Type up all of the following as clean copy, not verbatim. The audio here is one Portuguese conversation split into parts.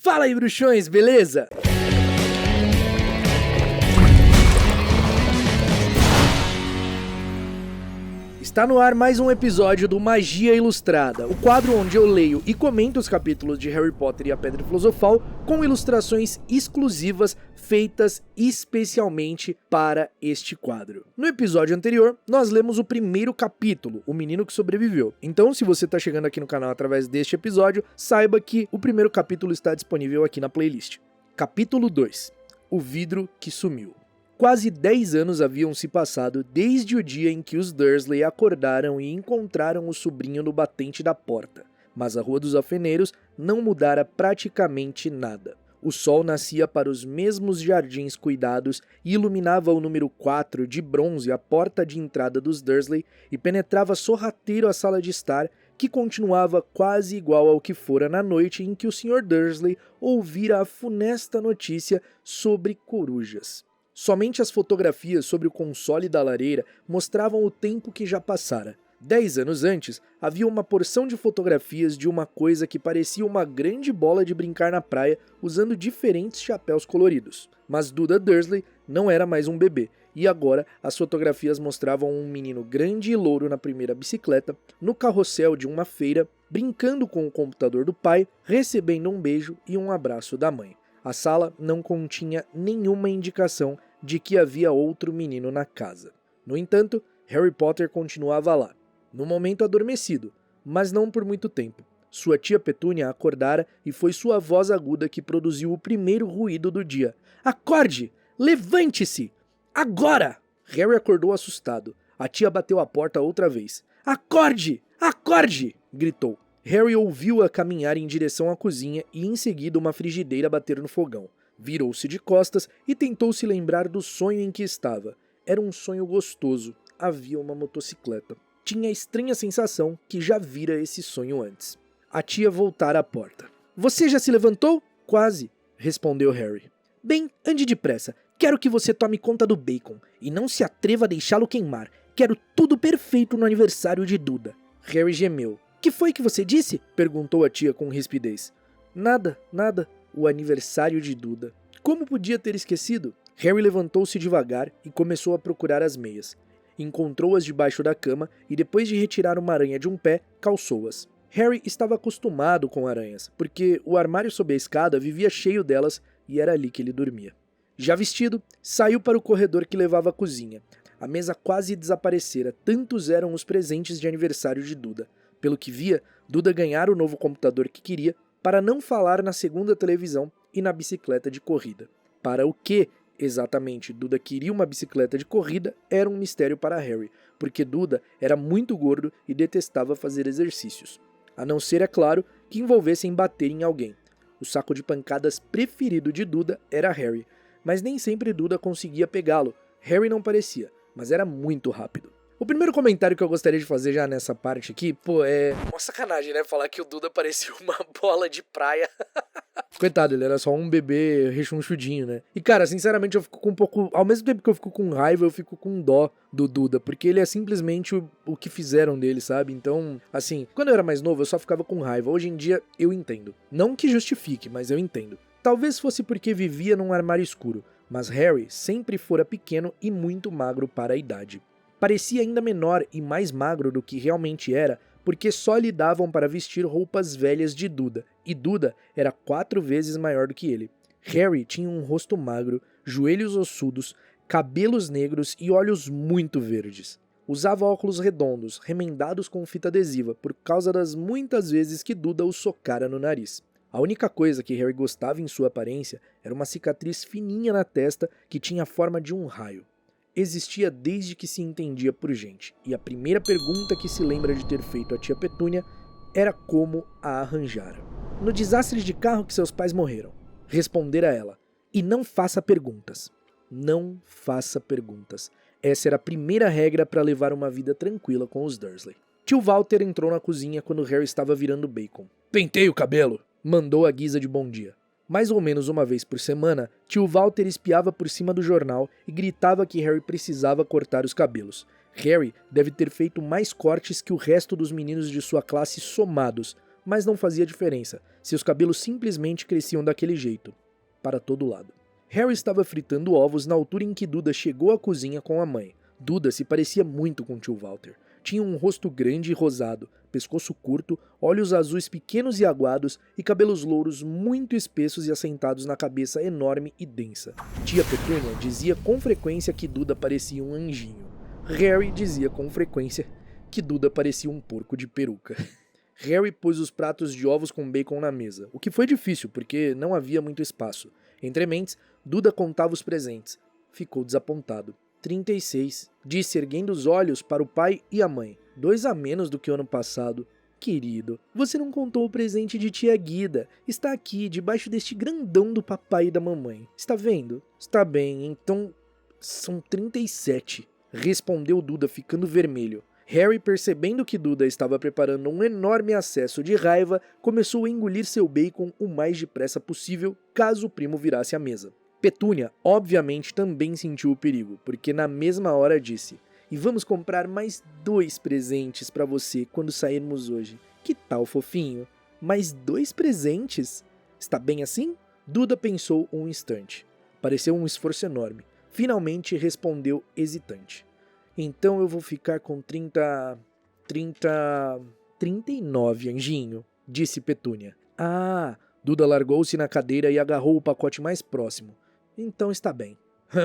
Fala aí, bruxões, beleza? Está no ar mais um episódio do Magia Ilustrada, o quadro onde eu leio e comento os capítulos de Harry Potter e a Pedra Filosofal com ilustrações exclusivas feitas especialmente para este quadro. No episódio anterior, nós lemos o primeiro capítulo, O Menino que Sobreviveu. Então, se você está chegando aqui no canal através deste episódio, saiba que o primeiro capítulo está disponível aqui na playlist. Capítulo 2, O Vidro que Sumiu. Quase 10 anos haviam se passado desde o dia em que os Dursley acordaram e encontraram o sobrinho no batente da porta, mas a Rua dos Alfeneiros não mudara praticamente nada. O sol nascia para os mesmos jardins cuidados e iluminava o número 4 de bronze a porta de entrada dos Dursley e penetrava sorrateiro a sala de estar, que continuava quase igual ao que fora na noite em que o Sr. Dursley ouvira a funesta notícia sobre corujas. Somente as fotografias sobre o console da lareira mostravam o tempo que já passara. 10 anos antes, havia uma porção de fotografias de uma coisa que parecia uma grande bola de brincar na praia usando diferentes chapéus coloridos. Mas Duda Dursley não era mais um bebê, e agora as fotografias mostravam um menino grande e louro na primeira bicicleta, no carrossel de uma feira, brincando com o computador do pai, recebendo um beijo e um abraço da mãe. A sala não continha nenhuma indicação de que havia outro menino na casa. No entanto, Harry Potter continuava lá, no momento adormecido, mas não por muito tempo. Sua tia Petúnia acordara e foi sua voz aguda que produziu o primeiro ruído do dia. Acorde! Levante-se! Agora! Harry acordou assustado. A tia bateu a porta outra vez. Acorde! Acorde! Gritou. Harry ouviu-a caminhar em direção à cozinha e em seguida uma frigideira bater no fogão. Virou-se de costas e tentou se lembrar do sonho em que estava. Era um sonho gostoso. Havia uma motocicleta. Tinha a estranha sensação que já vira esse sonho antes. A tia voltara à porta. Você já se levantou? Quase, respondeu Harry. Bem, ande depressa. Quero que você tome conta do bacon e não se atreva a deixá-lo queimar. Quero tudo perfeito no aniversário de Duda. Harry gemeu. Que foi que você disse? Perguntou a tia com rispidez. Nada. O aniversário de Duda. Como podia ter esquecido? Harry levantou-se devagar e começou a procurar as meias. Encontrou-as debaixo da cama e depois de retirar uma aranha de um pé, calçou-as. Harry estava acostumado com aranhas, porque o armário sob a escada vivia cheio delas e era ali que ele dormia. Já vestido, saiu para o corredor que levava à cozinha. A mesa quase desaparecera, tantos eram os presentes de aniversário de Duda. Pelo que via, Duda ganhara o novo computador que queria, para não falar na segunda televisão e na bicicleta de corrida. Para o que, exatamente, Duda queria uma bicicleta de corrida era um mistério para Harry, porque Duda era muito gordo e detestava fazer exercícios. A não ser, é claro, que envolvessem bater em alguém. O saco de pancadas preferido de Duda era Harry, mas nem sempre Duda conseguia pegá-lo. Harry não parecia, mas era muito rápido. O primeiro comentário que eu gostaria de fazer já nessa parte aqui, é uma sacanagem, né? Falar que o Duda parecia uma bola de praia. Coitado, ele era só um bebê rechonchudinho, né? E cara, sinceramente eu fico com um pouco... Ao mesmo tempo que eu fico com raiva, eu fico com dó do Duda, porque ele é simplesmente o que fizeram dele, sabe? Então, assim, quando eu era mais novo eu só ficava com raiva. Hoje em dia eu entendo. Não que justifique, mas eu entendo. Talvez fosse porque vivia num armário escuro, mas Harry sempre fora pequeno e muito magro para a idade. Parecia ainda menor e mais magro do que realmente era, porque só lhe davam para vestir roupas velhas de Duda, e Duda era 4 vezes maior do que ele. Harry tinha um rosto magro, joelhos ossudos, cabelos negros e olhos muito verdes. Usava óculos redondos, remendados com fita adesiva, por causa das muitas vezes que Duda o socara no nariz. A única coisa que Harry gostava em sua aparência era uma cicatriz fininha na testa que tinha a forma de um raio. Existia desde que se entendia por gente, e a primeira pergunta que se lembra de ter feito à tia Petúnia era como a arranjara. No desastre de carro que seus pais morreram, respondera ela, e não faça perguntas. Não faça perguntas. Essa era a primeira regra para levar uma vida tranquila com os Dursley. Tio Walter entrou na cozinha quando Harry estava virando bacon. Pentei o cabelo, mandou a guisa de bom dia. Mais ou menos uma vez por semana, tio Walter espiava por cima do jornal e gritava que Harry precisava cortar os cabelos. Harry deve ter feito mais cortes que o resto dos meninos de sua classe somados, mas não fazia diferença. Seus cabelos simplesmente cresciam daquele jeito, para todo lado. Harry estava fritando ovos na altura em que Duda chegou à cozinha com a mãe. Duda se parecia muito com tio Walter. Tinha um rosto grande e rosado, pescoço curto, olhos azuis pequenos e aguados e cabelos louros muito espessos e assentados na cabeça enorme e densa. Tia Petúnia dizia com frequência que Duda parecia um anjinho. Harry dizia com frequência que Duda parecia um porco de peruca. Harry pôs os pratos de ovos com bacon na mesa, o que foi difícil porque não havia muito espaço. Entre mentes, Duda contava os presentes. Ficou desapontado. 36, disse erguendo os olhos para o pai e a mãe. 2 a menos do que o ano passado. Querido, você não contou o presente de tia Guida. Está aqui, debaixo deste grandão do papai e da mamãe. Está vendo? Está bem, então são 37, respondeu Duda ficando vermelho. Harry, percebendo que Duda estava preparando um enorme acesso de raiva, começou a engolir seu bacon o mais depressa possível, caso o primo virasse à mesa. Petúnia, obviamente, também sentiu o perigo, porque na mesma hora disse: "E vamos comprar mais 2 presentes para você quando sairmos hoje. Que tal, fofinho? Mais 2 presentes? Está bem assim?" Duda pensou um instante. Pareceu um esforço enorme. Finalmente respondeu hesitante: "Então eu vou ficar com 39, anjinho", disse Petúnia. "Ah!" Duda largou-se na cadeira e agarrou o pacote mais próximo. "Então está bem."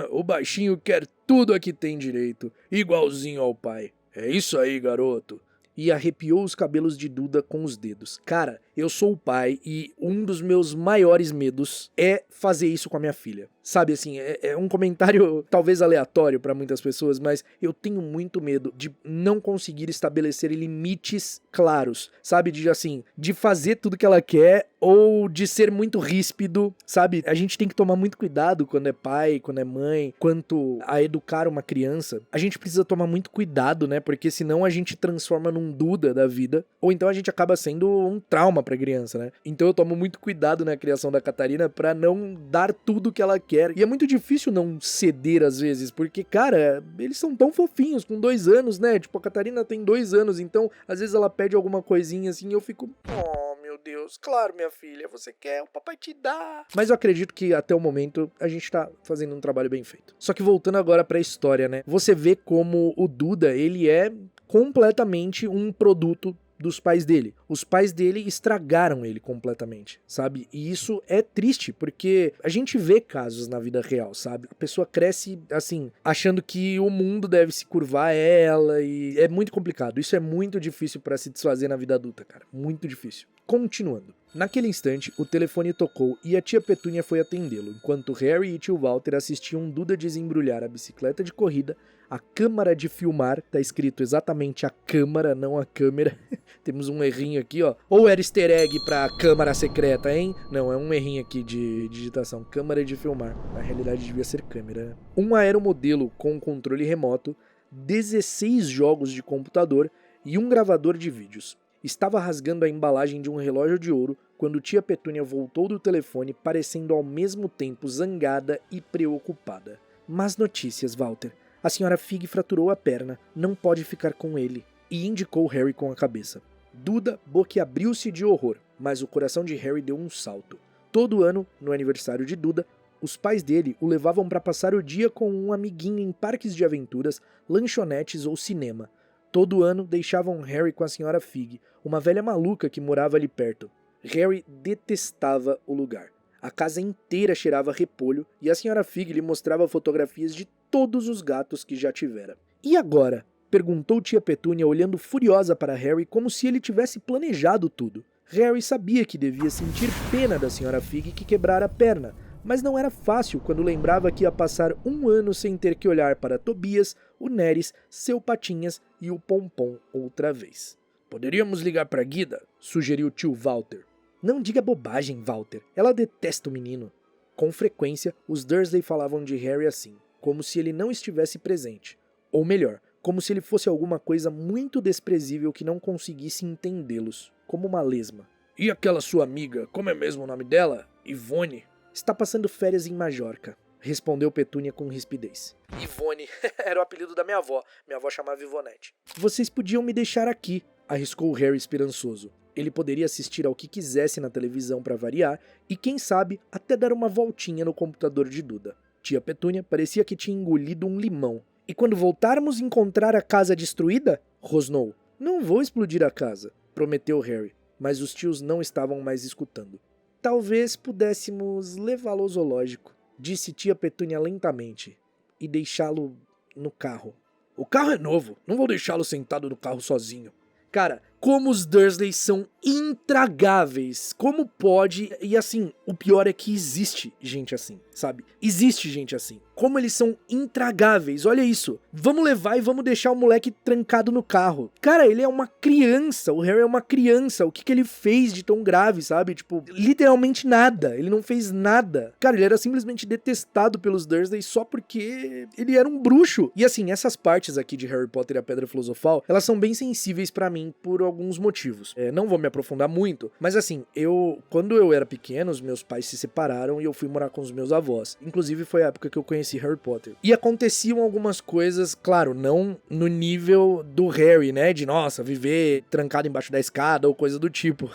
"O baixinho quer tudo a que tem direito, igualzinho ao pai. É isso aí, garoto." E arrepiou os cabelos de Duda com os dedos. Cara, eu sou o pai e um dos meus maiores medos é fazer isso com a minha filha. Sabe, assim, é um comentário talvez aleatório para muitas pessoas, mas eu tenho muito medo de não conseguir estabelecer limites claros, sabe? De fazer tudo que ela quer ou de ser muito ríspido, sabe? A gente tem que tomar muito cuidado quando é pai, quando é mãe, quanto a educar uma criança. A gente precisa tomar muito cuidado, né? Porque senão a gente transforma num Duda da vida, ou então a gente acaba sendo um trauma pra criança, né? Então eu tomo muito cuidado na criação da Catarina pra não dar tudo que ela quer. E é muito difícil não ceder às vezes, porque, cara, eles são tão fofinhos, com 2 anos, né? Tipo, a Catarina tem 2 anos, então às vezes ela pede alguma coisinha assim e eu fico... Oh, meu Deus, claro, minha filha, você quer, o papai te dá. Mas eu acredito que até o momento a gente tá fazendo um trabalho bem feito. Só que voltando agora pra história, né? Você vê como o Duda, ele é completamente um produto dos pais dele. Os pais dele estragaram ele completamente, sabe? E isso é triste, porque a gente vê casos na vida real, sabe? A pessoa cresce, assim, achando que o mundo deve se curvar a ela e é muito complicado. Isso é muito difícil pra se desfazer na vida adulta, cara. Muito difícil. Continuando. Naquele instante, o telefone tocou e a tia Petúnia foi atendê-lo, enquanto Harry e tio Walter assistiam Duda desembrulhar a bicicleta de corrida, a câmara de filmar, tá escrito exatamente a câmara, não a câmera. Temos um errinho aqui, ó. Ou era easter egg pra câmara secreta, hein? Não, é um errinho aqui de digitação. Câmara de filmar. Na realidade devia ser câmera, né? Um aeromodelo com controle remoto, 16 jogos de computador e um gravador de vídeos. Estava rasgando a embalagem de um relógio de ouro quando tia Petúnia voltou do telefone, parecendo ao mesmo tempo zangada e preocupada. "Más notícias, Walter. A senhora Fig fraturou a perna. Não pode ficar com ele." E indicou Harry com a cabeça. Duda boquiabriu-se de horror, mas o coração de Harry deu um salto. Todo ano, no aniversário de Duda, os pais dele o levavam para passar o dia com um amiguinho em parques de aventuras, lanchonetes ou cinema. Todo ano deixavam Harry com a senhora Fig, uma velha maluca que morava ali perto. Harry detestava o lugar. A casa inteira cheirava repolho e a senhora Fig lhe mostrava fotografias de todos os gatos que já tivera. "E agora?" perguntou tia Petúnia, olhando furiosa para Harry como se ele tivesse planejado tudo. Harry sabia que devia sentir pena da senhora Fig que quebrara a perna, mas não era fácil quando lembrava que ia passar 1 ano sem ter que olhar para Tobias, o Neres, seu Patinhas e o Pompom outra vez. "Poderíamos ligar para Guida?" sugeriu tio Walter. "Não diga bobagem, Walter. Ela detesta o menino." Com frequência, os Dursley falavam de Harry assim, como se ele não estivesse presente. Ou melhor, como se ele fosse alguma coisa muito desprezível que não conseguisse entendê-los, como uma lesma. "E aquela sua amiga, como é mesmo o nome dela? Ivone?" "Está passando férias em Majorca", respondeu Petúnia com rispidez. Ivone era o apelido da minha avó. Minha avó chamava Ivonete. "Vocês podiam me deixar aqui", arriscou Harry esperançoso. Ele poderia assistir ao que quisesse na televisão para variar e, quem sabe, até dar uma voltinha no computador de Duda. Tia Petúnia parecia que tinha engolido um limão. E quando voltarmos a encontrar a casa destruída? Rosnou. Não vou explodir a casa, prometeu Harry, mas os tios não estavam mais escutando. Talvez pudéssemos levá-lo ao zoológico, disse tia Petúnia lentamente, e deixá-lo no carro. O carro é novo, não vou deixá-lo sentado no carro sozinho. Cara, como os Dursley são intragáveis. Como pode... E assim, o pior é que existe gente assim, sabe? Existe gente assim. Como eles são intragáveis, olha isso. Vamos levar e vamos deixar o moleque trancado no carro. Cara, ele é uma criança, o Harry é uma criança. O que ele fez de tão grave, sabe? Tipo, literalmente nada. Ele não fez nada. Cara, ele era simplesmente detestado pelos Dursley só porque ele era um bruxo. E assim, essas partes aqui de Harry Potter e a Pedra Filosofal, elas são bem sensíveis pra mim por alguns motivos. Não vou me aprofundar muito, mas assim, quando eu era pequeno, os meus pais se separaram e eu fui morar com os meus avós. Inclusive foi a época que eu conheci Harry Potter. E aconteciam algumas coisas, claro, não no nível do Harry, né, de nossa, viver trancado embaixo da escada ou coisa do tipo,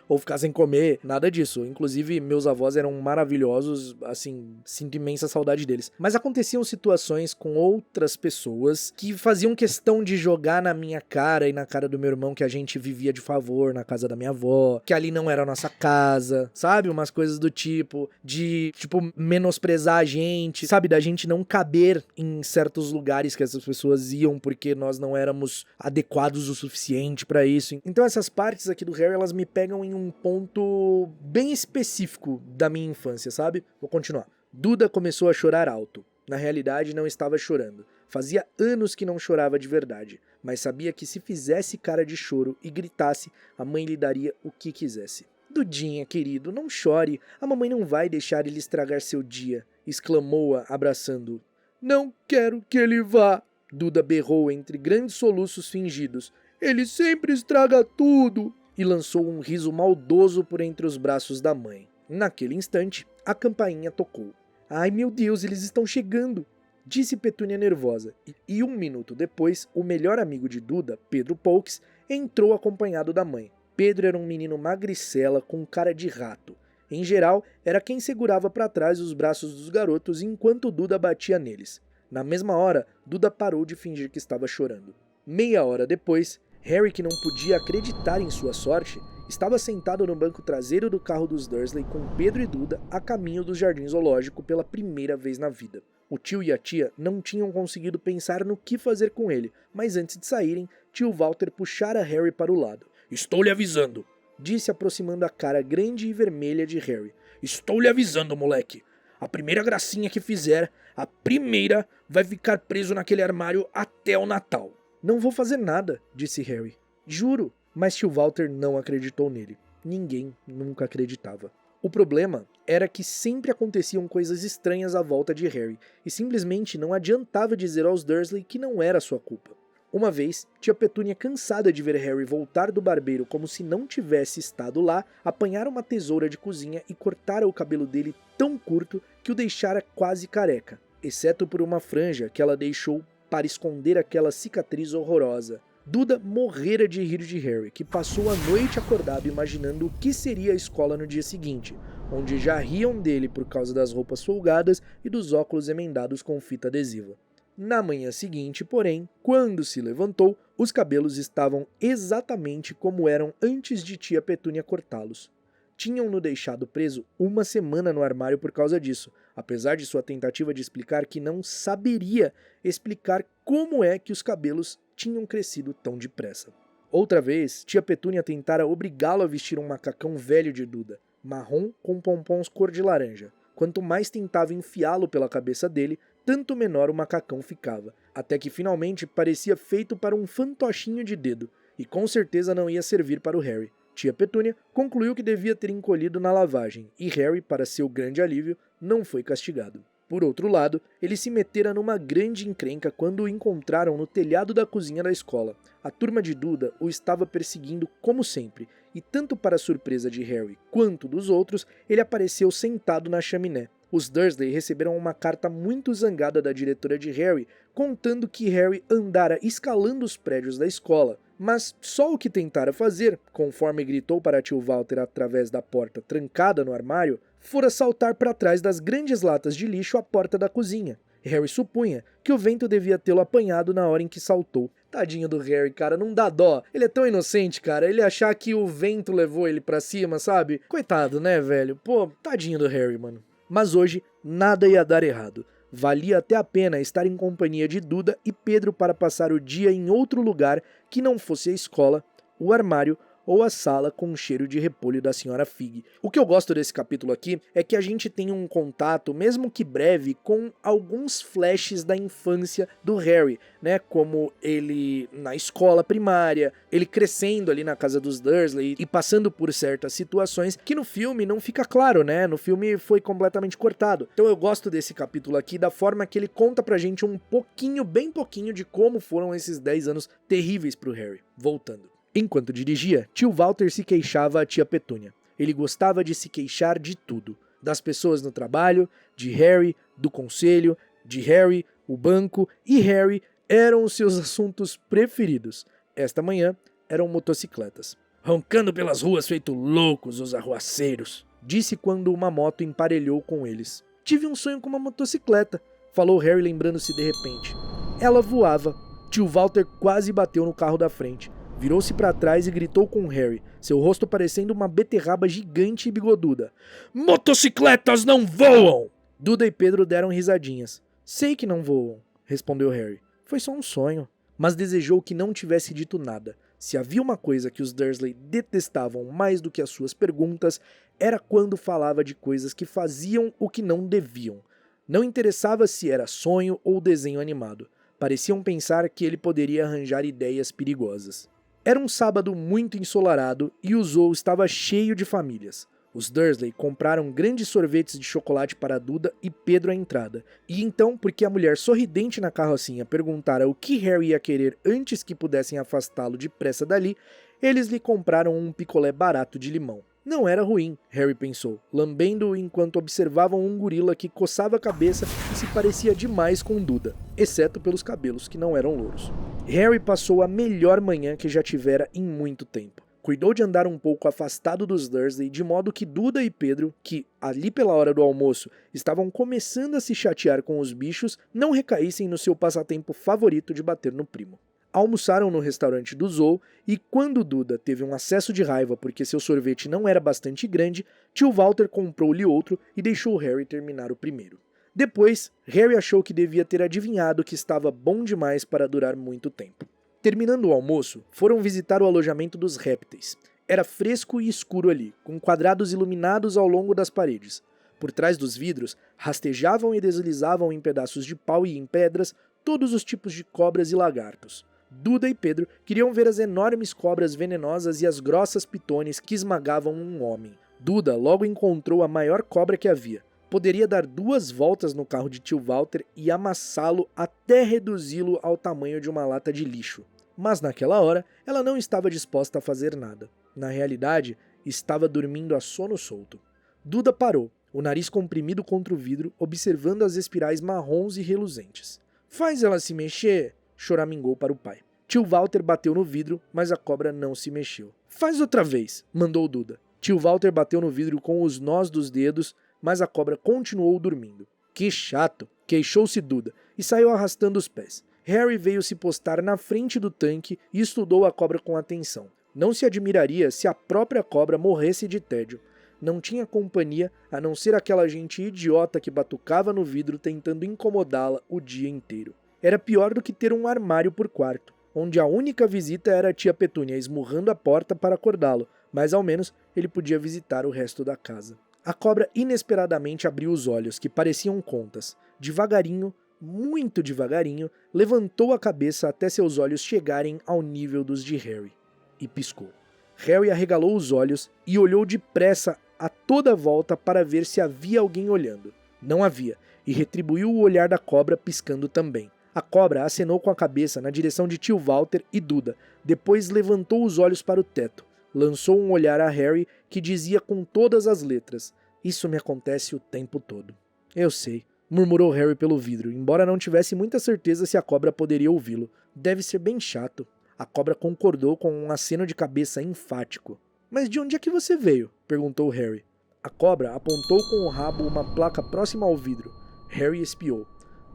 ou ficar sem comer, nada disso. Inclusive, meus avós eram maravilhosos, assim, sinto imensa saudade deles. Mas aconteciam situações com outras pessoas que faziam questão de jogar na minha cara e na cara do meu irmão que a gente vivia de favor na casa da minha avó, que ali não era a nossa casa, sabe? Umas coisas do tipo, de, menosprezar a gente, sabe? Da gente não caber em certos lugares que essas pessoas iam porque nós não éramos adequados o suficiente pra isso. Então essas partes aqui do Harry, elas me pegam em um ponto bem específico da minha infância, sabe? Vou continuar. Duda começou a chorar alto. Na realidade, não estava chorando. Fazia anos que não chorava de verdade, mas sabia que se fizesse cara de choro e gritasse, a mãe lhe daria o que quisesse. Dudinha, querido, não chore, a mamãe não vai deixar ele estragar seu dia, exclamou-a, abraçando-o. Não quero que ele vá, Duda berrou entre grandes soluços fingidos. Ele sempre estraga tudo, e lançou um riso maldoso por entre os braços da mãe. Naquele instante, a campainha tocou. Ai meu Deus, eles estão chegando, disse Petúnia nervosa, e 1 minuto depois, o melhor amigo de Duda, Pedro Poukes, entrou acompanhado da mãe. Pedro era um menino magricela com cara de rato. Em geral, era quem segurava para trás os braços dos garotos enquanto Duda batia neles. Na mesma hora, Duda parou de fingir que estava chorando. Meia hora depois, Harry, que não podia acreditar em sua sorte, estava sentado no banco traseiro do carro dos Dursley com Pedro e Duda a caminho do Jardim Zoológico pela primeira vez na vida. O tio e a tia não tinham conseguido pensar no que fazer com ele, mas antes de saírem, tio Walter puxara Harry para o lado. Estou lhe avisando, disse aproximando a cara grande e vermelha de Harry. Estou lhe avisando, moleque. A primeira gracinha que fizer, a primeira, vai ficar preso naquele armário até o Natal. Não vou fazer nada, disse Harry. Juro. Mas tio Walter não acreditou nele. Ninguém nunca acreditava. O problema era que sempre aconteciam coisas estranhas à volta de Harry, e simplesmente não adiantava dizer aos Dursley que não era sua culpa. Uma vez, tia Petúnia, cansada de ver Harry voltar do barbeiro como se não tivesse estado lá, apanhara uma tesoura de cozinha e cortara o cabelo dele tão curto que o deixara quase careca, exceto por uma franja que ela deixou para esconder aquela cicatriz horrorosa. Duda morrera de rir de Harry, que passou a noite acordado imaginando o que seria a escola no dia seguinte, onde já riam dele por causa das roupas folgadas e dos óculos emendados com fita adesiva. Na manhã seguinte, porém, quando se levantou, os cabelos estavam exatamente como eram antes de tia Petúnia cortá-los. Tinham-no deixado preso 1 semana no armário por causa disso, apesar de sua tentativa de explicar que não saberia explicar como é que os cabelos tinham crescido tão depressa. Outra vez, tia Petúnia tentara obrigá-lo a vestir um macacão velho de Duda, marrom com pompons cor de laranja. Quanto mais tentava enfiá-lo pela cabeça dele, tanto menor o macacão ficava, até que finalmente parecia feito para um fantochinho de dedo, e com certeza não ia servir para o Harry. Tia Petúnia concluiu que devia ter encolhido na lavagem, e Harry, para seu grande alívio, não foi castigado. Por outro lado, ele se metera numa grande encrenca quando o encontraram no telhado da cozinha da escola. A turma de Duda o estava perseguindo como sempre, e tanto para a surpresa de Harry quanto dos outros, ele apareceu sentado na chaminé. Os Dursley receberam uma carta muito zangada da diretora de Harry, contando que Harry andara escalando os prédios da escola, mas só o que tentara fazer, conforme gritou para tio Walter através da porta trancada no armário, fora saltar para trás das grandes latas de lixo à porta da cozinha. Harry supunha que o vento devia tê-lo apanhado na hora em que saltou. Tadinho do Harry, cara, não dá dó. Ele é tão inocente, cara, ele achar que o vento levou ele pra cima, sabe? Coitado, né, velho? Pô, tadinho do Harry, mano. Mas hoje, nada ia dar errado. Valia até a pena estar em companhia de Duda e Pedro para passar o dia em outro lugar que não fosse a escola, o armário ou a sala com o cheiro de repolho da senhora Fig. O que eu gosto desse capítulo aqui é que a gente tem um contato, mesmo que breve, com alguns flashes da infância do Harry, né? Como ele na escola primária, ele crescendo ali na casa dos Dursley e passando por certas situações que no filme não fica claro, né? No filme foi completamente cortado. Então eu gosto desse capítulo aqui, da forma que ele conta pra gente um pouquinho, bem pouquinho, de como foram esses 10 anos terríveis pro Harry. Voltando. Enquanto dirigia, tio Walter se queixava a tia Petúnia. Ele gostava de se queixar de tudo. Das pessoas no trabalho, de Harry, do conselho, de Harry, o banco e Harry eram os seus assuntos preferidos. Esta manhã eram motocicletas. Roncando pelas ruas feito loucos os arruaceiros, disse quando uma moto emparelhou com eles. Tive um sonho com uma motocicleta, falou Harry lembrando-se de repente. Ela voava. Tio Walter quase bateu no carro da frente. Virou-se para trás e gritou com Harry, seu rosto parecendo uma beterraba gigante e bigoduda. Motocicletas não voam! Duda e Pedro deram risadinhas. Sei que não voam, respondeu Harry. Foi só um sonho. Mas desejou que não tivesse dito nada. Se havia uma coisa que os Dursley detestavam mais do que as suas perguntas, era quando falava de coisas que faziam o que não deviam. Não interessava se era sonho ou desenho animado. Pareciam pensar que ele poderia arranjar ideias perigosas. Era um sábado muito ensolarado e o zoo estava cheio de famílias. Os Dursley compraram grandes sorvetes de chocolate para Duda e Pedro à entrada. E então, porque a mulher sorridente na carrocinha perguntara o que Harry ia querer antes que pudessem afastá-lo depressa dali, eles lhe compraram um picolé barato de limão. Não era ruim, Harry pensou, lambendo-o enquanto observavam um gorila que coçava a cabeça e se parecia demais com Duda, exceto pelos cabelos que não eram louros. Harry passou a melhor manhã que já tivera em muito tempo. Cuidou de andar um pouco afastado dos Dursley, de modo que Duda e Pedro, que, ali pela hora do almoço, estavam começando a se chatear com os bichos, não recaíssem no seu passatempo favorito de bater no primo. Almoçaram no restaurante do zoo e quando Duda teve um acesso de raiva porque seu sorvete não era bastante grande, tio Walter comprou-lhe outro e deixou Harry terminar o primeiro. Depois, Harry achou que devia ter adivinhado que estava bom demais para durar muito tempo. Terminando o almoço, foram visitar o alojamento dos répteis. Era fresco e escuro ali, com quadrados iluminados ao longo das paredes. Por trás dos vidros, rastejavam e deslizavam em pedaços de pau e em pedras todos os tipos de cobras e lagartos. Duda e Pedro queriam ver as enormes cobras venenosas e as grossas pitones que esmagavam um homem. Duda logo encontrou a maior cobra que havia. Poderia dar 2 voltas no carro de tio Walter e amassá-lo até reduzi-lo ao tamanho de uma lata de lixo. Mas naquela hora, ela não estava disposta a fazer nada. Na realidade, estava dormindo a sono solto. Duda parou, o nariz comprimido contra o vidro, observando as espirais marrons e reluzentes. Faz ela se mexer, choramingou para o pai. Tio Walter bateu no vidro, mas a cobra não se mexeu. Faz outra vez, mandou Duda. Tio Walter bateu no vidro com os nós dos dedos, mas a cobra continuou dormindo. Que chato, queixou-se Duda e saiu arrastando os pés. Harry veio se postar na frente do tanque e estudou a cobra com atenção. Não se admiraria se a própria cobra morresse de tédio. Não tinha companhia a não ser aquela gente idiota que batucava no vidro tentando incomodá-la o dia inteiro. Era pior do que ter um armário por quarto, onde a única visita era a tia Petúnia esmurrando a porta para acordá-lo, mas ao menos ele podia visitar o resto da casa. A cobra inesperadamente abriu os olhos, que pareciam contas. Devagarinho, muito devagarinho, levantou a cabeça até seus olhos chegarem ao nível dos de Harry, e piscou. Harry arregalou os olhos e olhou depressa a toda volta para ver se havia alguém olhando. Não havia, e retribuiu o olhar da cobra piscando também. A cobra acenou com a cabeça na direção de tio Walter e Duda, depois levantou os olhos para o teto. Lançou um olhar a Harry que dizia com todas as letras: "Isso me acontece o tempo todo." "Eu sei", murmurou Harry pelo vidro, embora não tivesse muita certeza se a cobra poderia ouvi-lo. "Deve ser bem chato." A cobra concordou com um aceno de cabeça enfático. Mas de onde é que você veio? Perguntou Harry. A cobra apontou com o rabo uma placa próxima ao vidro. Harry espiou.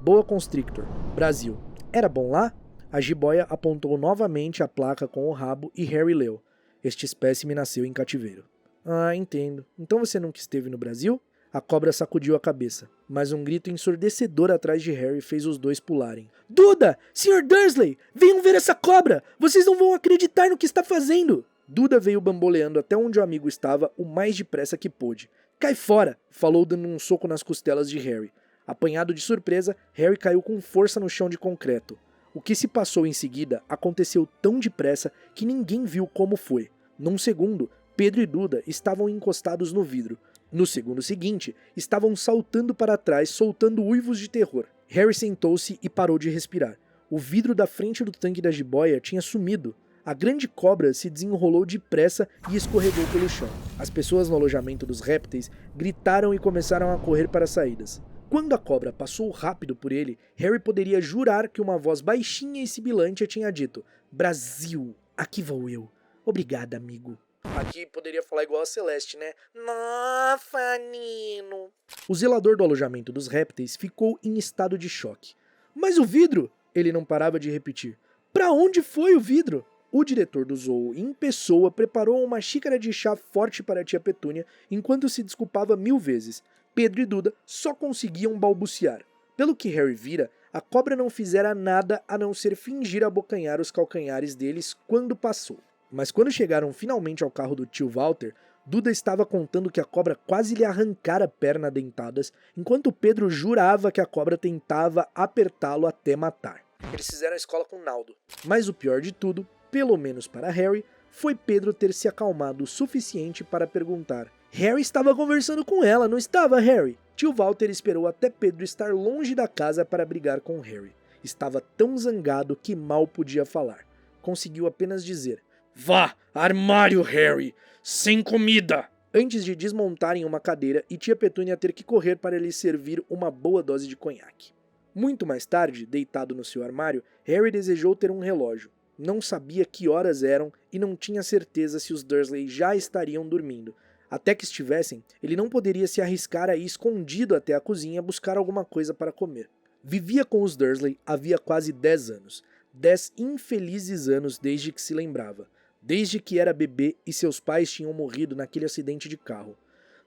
Boa Constrictor, Brasil. Era bom lá? A jiboia apontou novamente a placa com o rabo e Harry leu. Este espécime nasceu em cativeiro. Ah, entendo. Então você nunca esteve no Brasil? A cobra sacudiu a cabeça, mas um grito ensurdecedor atrás de Harry fez os dois pularem. Duda! Sr. Dursley! Venham ver essa cobra! Vocês não vão acreditar no que está fazendo! Duda veio bamboleando até onde o amigo estava o mais depressa que pôde. Cai fora! Falou dando um soco nas costelas de Harry. Apanhado de surpresa, Harry caiu com força no chão de concreto. O que se passou em seguida aconteceu tão depressa que ninguém viu como foi. Num segundo, Pedro e Duda estavam encostados no vidro. No segundo seguinte, estavam saltando para trás, soltando uivos de terror. Harry sentou-se e parou de respirar. O vidro da frente do tanque da jiboia tinha sumido. A grande cobra se desenrolou depressa e escorregou pelo chão. As pessoas no alojamento dos répteis gritaram e começaram a correr para as saídas. Quando a cobra passou rápido por ele, Harry poderia jurar que uma voz baixinha e sibilante tinha dito: Brasil, aqui vou eu. Obrigada, amigo. Aqui poderia falar igual a Celeste, né? Nossa, Nino. O zelador do alojamento dos répteis ficou em estado de choque. Mas o vidro? Ele não parava de repetir. Pra onde foi o vidro? O diretor do zoo, em pessoa, preparou uma xícara de chá forte para a tia Petúnia, enquanto se desculpava 1000 vezes. Pedro e Duda só conseguiam balbuciar. Pelo que Harry vira, a cobra não fizera nada a não ser fingir abocanhar os calcanhares deles quando passou. Mas quando chegaram finalmente ao carro do tio Walter, Duda estava contando que a cobra quase lhe arrancara a perna dentadas, enquanto Pedro jurava que a cobra tentava apertá-lo até matar. Eles fizeram a escola com Naldo. Mas o pior de tudo, pelo menos para Harry, foi Pedro ter se acalmado o suficiente para perguntar: Harry estava conversando com ela, não estava, Harry? Tio Walter esperou até Pedro estar longe da casa para brigar com Harry. Estava tão zangado que mal podia falar. Conseguiu apenas dizer: Vá, armário, Harry! Sem comida! Antes de desmontarem uma cadeira e tia Petúnia ter que correr para lhe servir uma boa dose de conhaque. Muito mais tarde, deitado no seu armário, Harry desejou ter um relógio. Não sabia que horas eram e não tinha certeza se os Dursley já estariam dormindo. Até que estivessem, ele não poderia se arriscar a ir escondido até a cozinha buscar alguma coisa para comer. Vivia com os Dursley havia quase 10 anos. 10 infelizes anos desde que se lembrava. Desde que era bebê e seus pais tinham morrido naquele acidente de carro.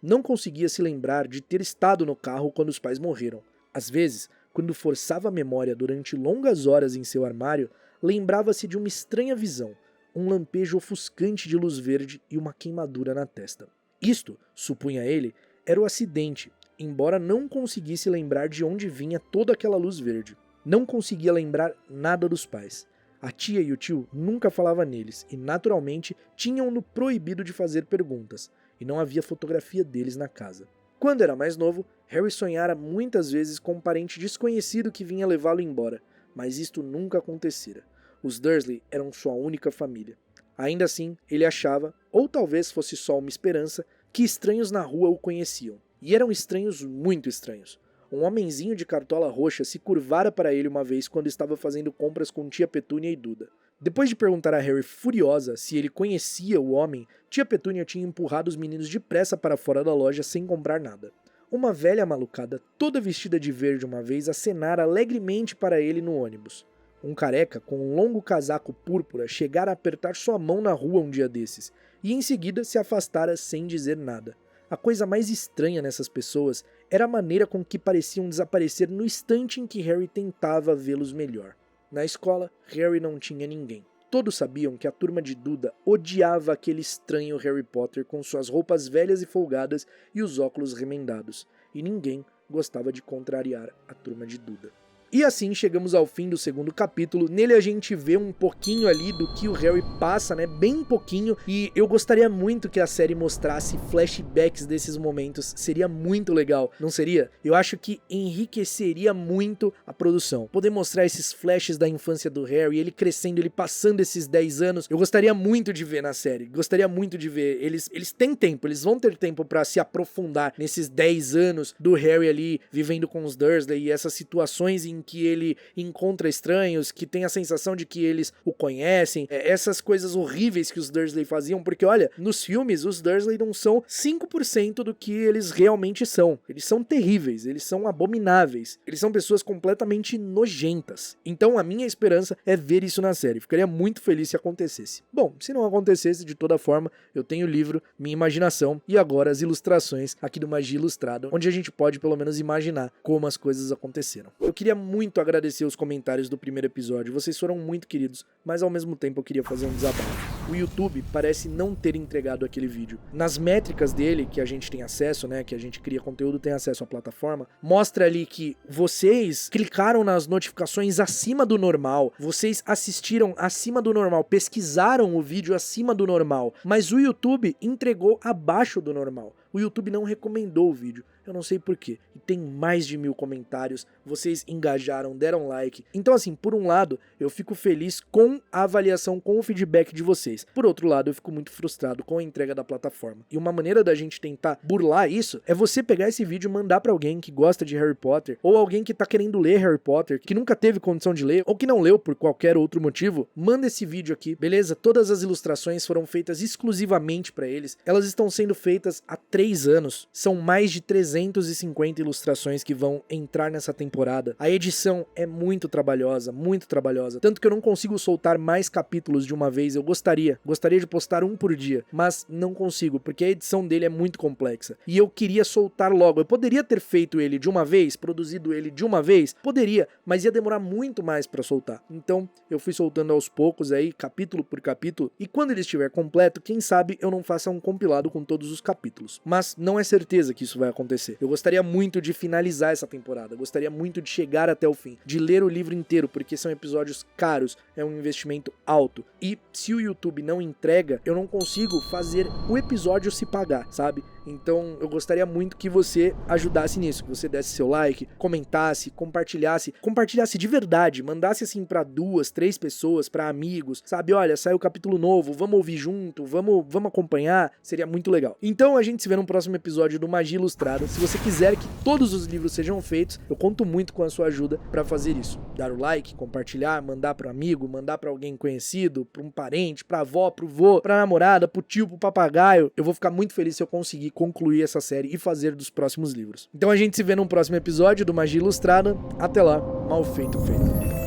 Não conseguia se lembrar de ter estado no carro quando os pais morreram. Às vezes, quando forçava a memória durante longas horas em seu armário, lembrava-se de uma estranha visão, um lampejo ofuscante de luz verde e uma queimadura na testa. Isto, supunha ele, era o acidente, embora não conseguisse lembrar de onde vinha toda aquela luz verde. Não conseguia lembrar nada dos pais. A tia e o tio nunca falavam neles e, naturalmente, tinham-no proibido de fazer perguntas, e não havia fotografia deles na casa. Quando era mais novo, Harry sonhara muitas vezes com um parente desconhecido que vinha levá-lo embora, mas isto nunca acontecera. Os Dursley eram sua única família. Ainda assim, ele achava, ou talvez fosse só uma esperança, que estranhos na rua o conheciam. E eram estranhos muito estranhos. Um homenzinho de cartola roxa se curvara para ele uma vez quando estava fazendo compras com tia Petúnia e Duda. Depois de perguntar a Harry furiosa se ele conhecia o homem, tia Petúnia tinha empurrado os meninos depressa para fora da loja sem comprar nada. Uma velha malucada, toda vestida de verde uma vez, acenara alegremente para ele no ônibus. Um careca com um longo casaco púrpura chegara a apertar sua mão na rua um dia desses, e em seguida se afastara sem dizer nada. A coisa mais estranha nessas pessoas era a maneira com que pareciam desaparecer no instante em que Harry tentava vê-los melhor. Na escola, Harry não tinha ninguém. Todos sabiam que a turma de Duda odiava aquele estranho Harry Potter com suas roupas velhas e folgadas e os óculos remendados, e ninguém gostava de contrariar a turma de Duda. E assim chegamos ao fim do segundo capítulo. Nele a gente vê um pouquinho ali do que o Harry passa, né? Bem pouquinho. E eu gostaria muito que a série mostrasse flashbacks desses momentos. Seria muito legal, não seria? Eu acho que enriqueceria muito a produção. Poder mostrar esses flashes da infância do Harry, ele crescendo, ele passando esses 10 anos. Eu gostaria muito de ver na série. Gostaria muito de ver. Eles têm tempo, eles vão ter tempo pra se aprofundar nesses 10 anos do Harry ali vivendo com os Dursley e essas situações em em que ele encontra estranhos, que tem a sensação de que eles o conhecem, essas coisas horríveis que os Dursley faziam, porque olha, nos filmes os Dursley não são 5% do que eles realmente são. Eles são terríveis, eles são abomináveis, eles são pessoas completamente nojentas. Então a minha esperança é ver isso na série. Ficaria muito feliz se acontecesse. Bom, se não acontecesse, de toda forma, eu tenho o livro, minha imaginação e agora as ilustrações aqui do Magia Ilustrada, onde a gente pode pelo menos imaginar como as coisas aconteceram. Eu queria muito agradecer os comentários do primeiro episódio, vocês foram muito queridos, mas ao mesmo tempo eu queria fazer um desabafo. O YouTube parece não ter entregado aquele vídeo. Nas métricas dele, que a gente tem acesso, né, que a gente cria conteúdo, tem acesso à plataforma, mostra ali que vocês clicaram nas notificações acima do normal, vocês assistiram acima do normal, pesquisaram o vídeo acima do normal, mas o YouTube entregou abaixo do normal. O YouTube não recomendou o vídeo, eu não sei porquê. E tem mais de 1000 comentários, vocês engajaram, deram like. Então assim, por um lado, eu fico feliz com a avaliação, com o feedback de vocês. Por outro lado, eu fico muito frustrado com a entrega da plataforma. E uma maneira da gente tentar burlar isso é você pegar esse vídeo e mandar pra alguém que gosta de Harry Potter, ou alguém que tá querendo ler Harry Potter, que nunca teve condição de ler, ou que não leu por qualquer outro motivo. Manda esse vídeo aqui, beleza? Todas as ilustrações foram feitas exclusivamente pra eles. Elas estão sendo feitas há 3 anos. São mais de 350 ilustrações que vão entrar nessa temporada. A edição é muito trabalhosa, tanto que eu não consigo soltar mais capítulos de uma vez. Eu gostaria de postar um por dia, mas não consigo, porque a edição dele é muito complexa. E eu queria soltar logo. Eu poderia ter feito ele de uma vez, produzido ele de uma vez? Poderia, mas ia demorar muito mais pra soltar. Então, eu fui soltando aos poucos aí, capítulo por capítulo, e quando ele estiver completo, quem sabe eu não faça um compilado com todos os capítulos. Mas não é certeza que isso vai acontecer. Eu gostaria muito de finalizar essa temporada, eu gostaria muito de chegar até o fim, de ler o livro inteiro, porque são episódios caros, é um investimento alto. E se o YouTube não entrega, eu não consigo fazer o episódio se pagar, sabe? Então eu gostaria muito que você ajudasse nisso, que você desse seu like, comentasse, compartilhasse de verdade, mandasse assim pra 2, 3 pessoas, pra amigos, sabe? Olha, saiu o capítulo novo, vamos ouvir junto, vamos acompanhar, seria muito legal. Então a gente se vê no próximo episódio do Magia Ilustrada. Se você quiser que todos os livros sejam feitos, eu conto muito com a sua ajuda pra fazer isso. Dar o like, compartilhar, mandar pro amigo, mandar pra alguém conhecido, pra um parente, pra avó, pro vô, pra namorada, pro tio, pro papagaio. Eu vou ficar muito feliz se eu conseguir concluir essa série e fazer dos próximos livros. Então a gente se vê no próximo episódio do Magia Ilustrada. Até lá, mal feito, feito.